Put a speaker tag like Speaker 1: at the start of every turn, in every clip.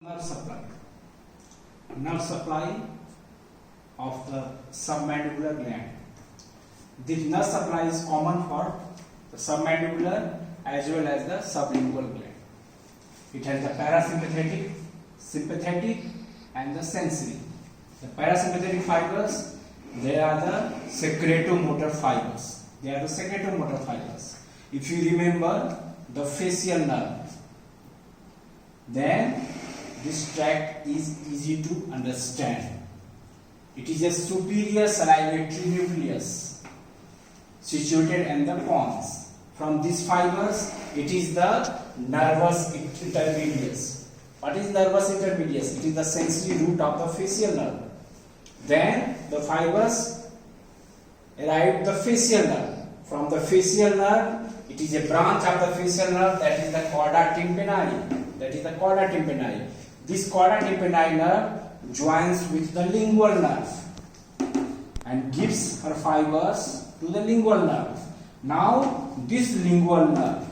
Speaker 1: Nerve supply. Nerve supply of the submandibular gland. This nerve supply is common for the submandibular as well as the sublingual gland. It has the parasympathetic, sympathetic and the sensory. The parasympathetic fibers, they are the secretomotor fibers. They are the secretomotor fibers. If you remember the facial nerve, then this tract is easy to understand. It is a superior salivatory nucleus situated in the pons. From these fibers, it is the nervus intermedius. What is nervus intermedius? It is the sensory root of the facial nerve. Then the fibers arrive the facial nerve. From the facial nerve, it is a branch of the facial nerve, that is the chorda tympani. That is the chorda tympani. This chorda tympani nerve joins with the lingual nerve and gives her fibers to the lingual nerve. Now this lingual nerve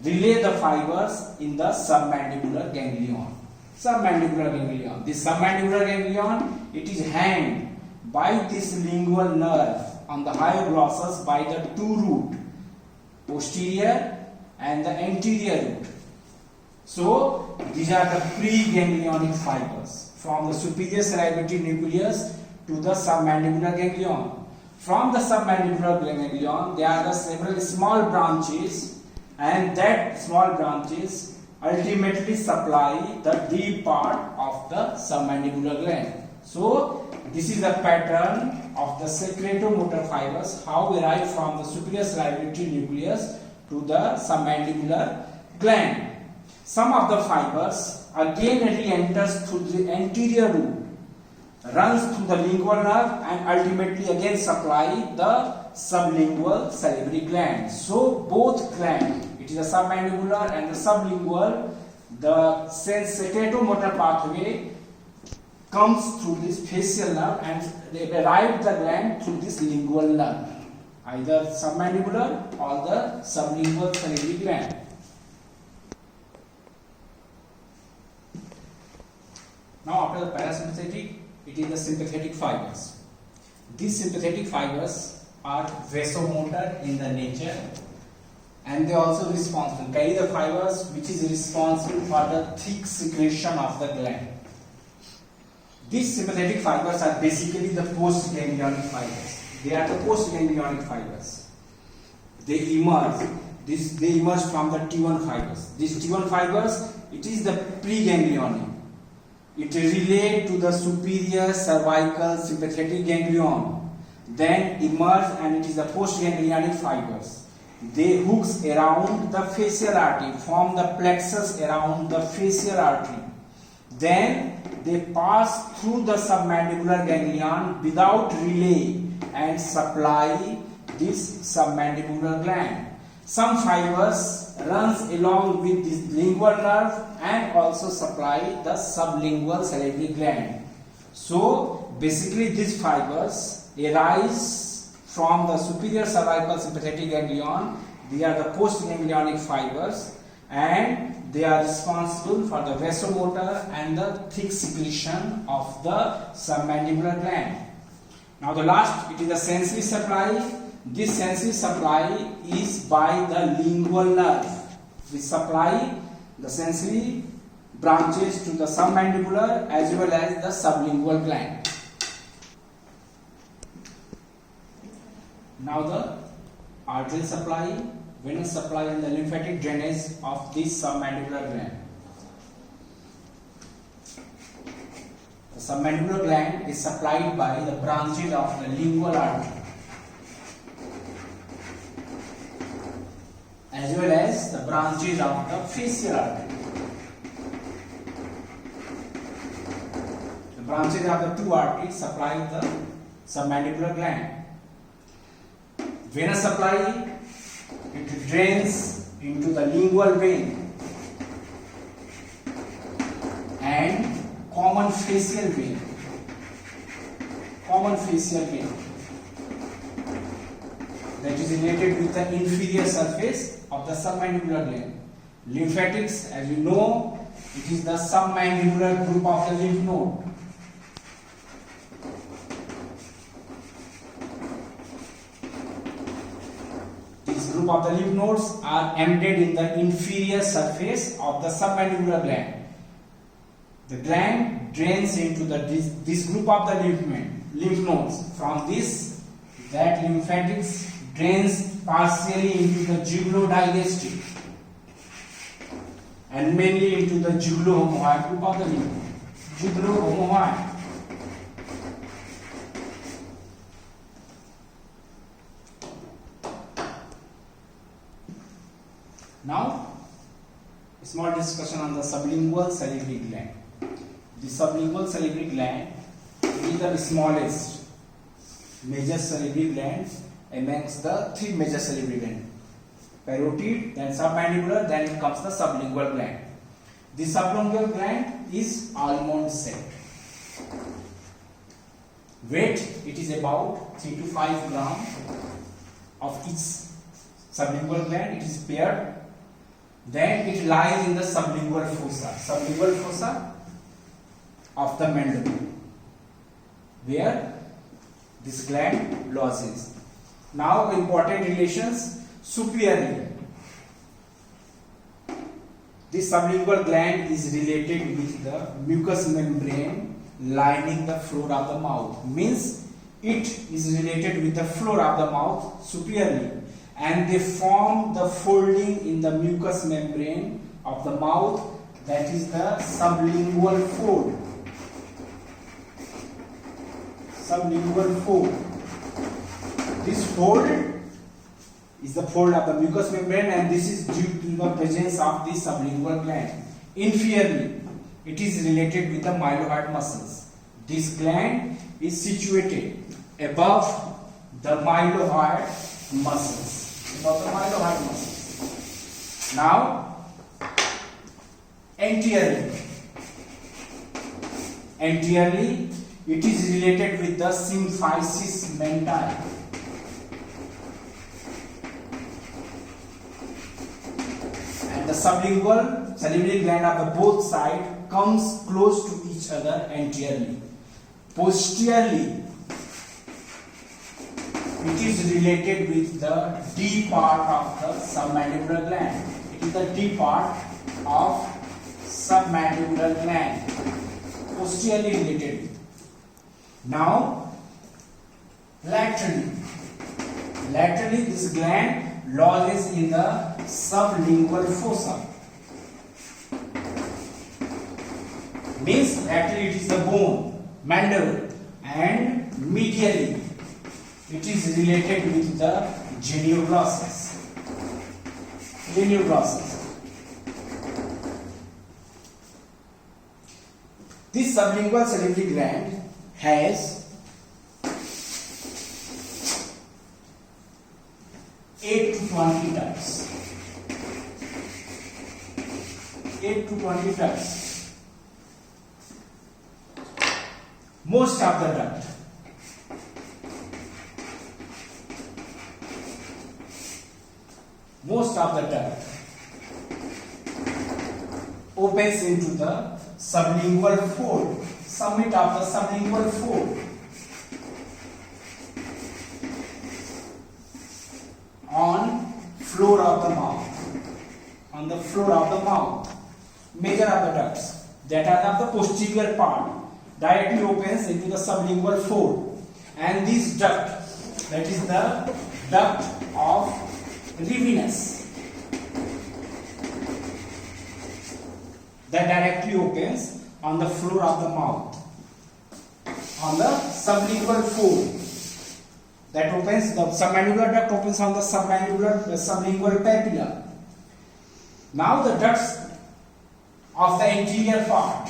Speaker 1: relay the fibers in the submandibular ganglion. Submandibular ganglion. This submandibular ganglion, it is hanged by this lingual nerve on the hyoglossus by the two root, posterior and the anterior root. So these are the preganglionic fibers from the superior salivatory nucleus to the submandibular ganglion. From the submandibular ganglion, there are the several small branches, and that small branches ultimately supply the deep part of the submandibular gland. So this is the pattern of the secretomotor fibers, how we arrive from the superior salivatory nucleus to the submandibular gland. Some of the fibers again re-enters through the anterior root, runs through the lingual nerve and ultimately again supply the sublingual salivary gland. So both glands, it is the submandibular and the sublingual, the secretomotor pathway comes through this facial nerve and they arrive the gland through this lingual nerve, either submandibular or the sublingual salivary gland. Now after the parasympathetic, it is the sympathetic fibers. These sympathetic fibers are vasomotor in the nature, and they also responsible, carry the fibers which is responsible for the thick secretion of the gland. These sympathetic fibers are basically the postganglionic fibers. They are the postganglionic fibers. They emerge. They emerge from the T1 fibers. These T1 fibers, it is the preganglionic. It relates to the superior cervical sympathetic ganglion, then emerge, and it is the postganglionic fibers. They hooks around the facial artery, form the plexus around the facial artery. Then they pass through the submandibular ganglion without relay and supply this submandibular gland. Some fibers runs along with this lingual nerve and also supply the sublingual salivary gland. So basically these fibers arise from the superior cervical sympathetic ganglion. They are the postganglionic fibers and they are responsible for the vasomotor and the thick secretion of the submandibular gland. Now the last, it is the sensory supply. This sensory supply is by the lingual nerve. We supply the sensory branches to the submandibular as well as the sublingual gland. Now the arterial supply, venous supply and the lymphatic drainage of this submandibular gland. The submandibular gland is supplied by the branches of the lingual artery as well as the branches of the facial artery. The branches of the two arteries supply the submandibular gland. Venous supply, it drains into the lingual vein and common facial vein. Common facial vein that is related with the inferior surface of the submandibular gland. Lymphatics, as you know, it is the submandibular group of the lymph node. This group of the lymph nodes are embedded in the inferior surface of the submandibular gland. The gland drains into this group of the lymph nodes. From this, that lymphatics drains partially into the jugulo-digestive and mainly into the jugulo-homohyoid group of the lymph node. Jugulo-homohyoid. Now, a small discussion on the sublingual salivary gland. The sublingual salivary gland is the smallest major salivary gland amongst the three major salivary glands. Parotid, then submandibular, then comes the sublingual gland. The sublingual gland is almond shaped. Weight, it is about 3 to 5 grams of each sublingual gland. It is paired. Then it lies in the sublingual fossa of the mandible, where this gland lodges. Now, important relations. Superiorly, this sublingual gland is related with the mucous membrane lining the floor of the mouth. Means it is related with the floor of the mouth superiorly, and they form the folding in the mucous membrane of the mouth, that is the sublingual fold. Sublingual fold. This fold is the fold of the mucous membrane, and this is due to the presence of the sublingual gland. Inferiorly, it is related with the mylohyoid muscles. This gland is situated above the mylohyoid muscles. Now, anteriorly, it is related with the symphysis mentae. And the sublingual salivary gland of the both sides comes close to each other anteriorly. Posteriorly, it is related with the D part of the submandibular gland. It is the D part of submandibular gland. Posteriorly related. Now, laterally, this gland lodges in the sublingual fossa. Means laterally it is the bone, mandible, and medially it is related with the genioglossus. This sublingual salivary gland has 8 to 20 ducts. 8 to 20 ducts. Most of the duct opens into the sublingual fold, summit of the sublingual fold. On the floor of the mouth, major of the ducts that are of the posterior part directly opens into the sublingual fold, and this duct, that is the duct of Rivinus, that directly opens on the floor of the mouth, on the sublingual fold. That opens, the submandibular duct opens on the sublingual papilla. Now the ducts of the anterior part.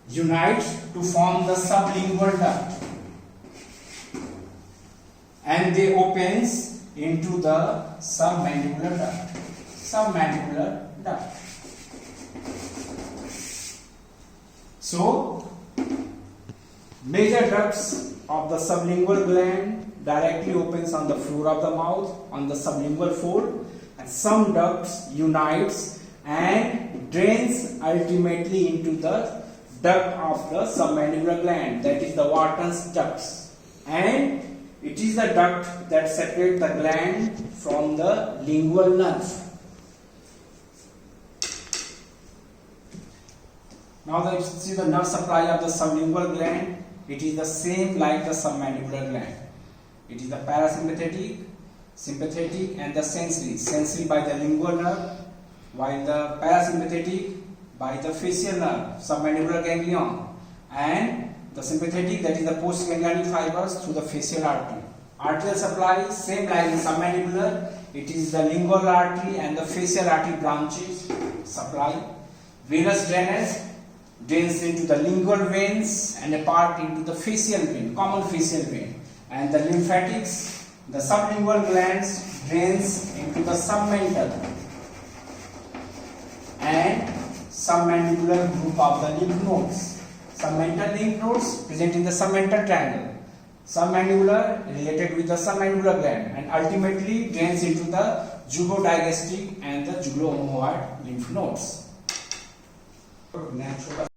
Speaker 1: Unite to form the sublingual duct, and they opens into the submandibular duct. So Major ducts of the sublingual gland directly opens on the floor of the mouth on the sublingual fold, and some ducts unites and drains ultimately into the duct of the submandibular gland, that is the Wharton's ducts, and it is the duct that separates the gland from the lingual nerve. Now let's see the nerve supply of the sublingual gland. It is the same like the submandibular gland. It is the parasympathetic, sympathetic and the sensory. Sensory by the lingual nerve, while the parasympathetic by the facial nerve, submandibular ganglion, and the sympathetic, that is the postganglionic fibers, through the facial artery. Arterial supply same like the submandibular. It is the lingual artery and the facial artery branches supply. Venous drainage drains into the lingual veins and a part into the facial vein, common facial vein. And the lymphatics, the sublingual glands drains into the submental and submandibular group of the lymph nodes. Submental lymph nodes present in the submental triangle. Submandibular related with the submandibular gland and ultimately drains into the jugodigestic and the jugulo-omohyoid lymph nodes. Natural